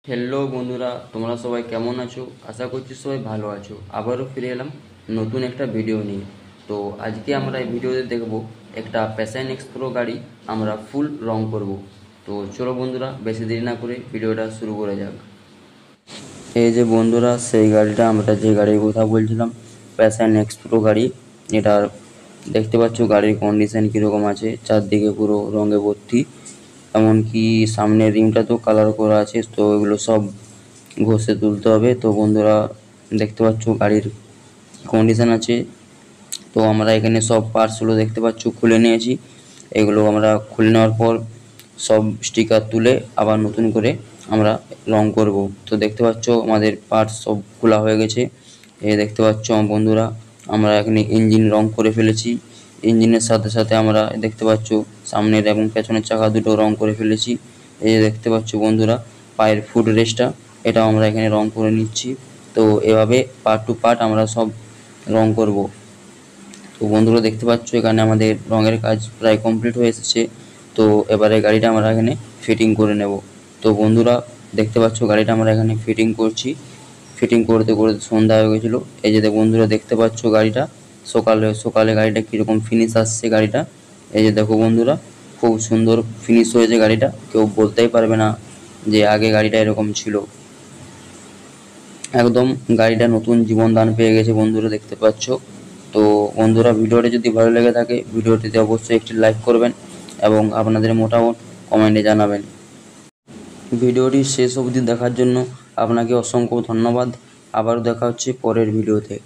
Hello বন্ধুরা, তোমরা সবাই কেমন আছো? আশা করছি সবাই ভালো আছো। আবারও ফিরে এলাম নতুন একটা ভিডিও নিয়ে। তো আজকে আমরা এই ভিডিওতে দেখব একটা প্যাশন এক্স প্রো গাড়ি আমরা ফুল রং করব। তো চলো বন্ধুরা, বেশি দেরি না করে ভিডিওটা শুরু করা যাক। এই যে বন্ধুরা, সেই গাড়িটা, আমরা যে গাড়ির কথা বলছিলাম, প্যাশন এক্স প্রো গাড়ি। এটার দেখতে পাচ্ছ গাড়ির কন্ডিশন কীরকম আছে, চারদিকে পুরো রঙে ভর্তি। এমনকি সামনের রিমটা তো কালার করা আছে, তো এগুলো সব ঘষে তুলতে হবে। তো বন্ধুরা দেখতে পাচ্ছ গাড়ির কন্ডিশন আছে। তো আমরা এখানে সব পার্টসগুলো দেখতে পাচ্ছ খুলে নিয়েছি। এগুলো আমরা খুলে নেওয়ার পর সব স্টিকার তুলে আবার নতুন করে আমরা রং করব। তো দেখতে পাচ্ছ আমাদের পার্টস সব খোলা হয়ে গেছে। এই দেখতে পাচ্ছ বন্ধুরা, আমরা এখানে ইঞ্জিন রং করে ফেলেছি। ইঞ্জিনের সাথে সাথে আমরা দেখতে পাচ্ছ সামনের এবং পেছনের চাকা দুটো রং করে ফেলেছি। এই যে দেখতে পাচ্ছ বন্ধুরা, পায়ের ফুট রেস্টটা, এটাও আমরা এখানে রং করে নিচ্ছি। তো এভাবে পার্ট টু পার্ট আমরা সব রং করব। তো বন্ধুরা দেখতে পাচ্ছ এখানে আমাদের রঙের কাজ প্রায় কমপ্লিট হয়ে এসেছে। তো এবারে গাড়িটা আমরা এখানে ফিটিং করে নেব। তো বন্ধুরা দেখতে পাচ্ছ গাড়িটা আমরা এখানে ফিটিং করছি। ফিটিং করতে করতে সন্ধ্যা হয়ে গেছিলো। এই যে বন্ধুরা দেখতে পাচ্ছ গাড়িটা সকালে সকালে গাড়িটা কীরকম ফিনিশ আসছে গাড়িটা। এই যে দেখো বন্ধুরা, খুব সুন্দর ফিনিশ হয়েছে গাড়িটা, কেউ বলতেই পারবে না যে আগে গাড়িটা এরকম ছিল। একদম গাড়িটা নতুন জীবন দান পেয়ে গেছে বন্ধুরা, দেখতে পাচ্ছ। তো বন্ধুরা, ভিডিওটি যদি ভালো লেগে থাকে ভিডিওটিতে অবশ্যই একটি লাইক করবেন এবং আপনাদের মতামত কমেন্টে জানাবেন। ভিডিওটি শেষ অবধি দেখার জন্য আপনাকে অসংখ্য ধন্যবাদ। আবারও দেখা হচ্ছে পরের ভিডিওতে।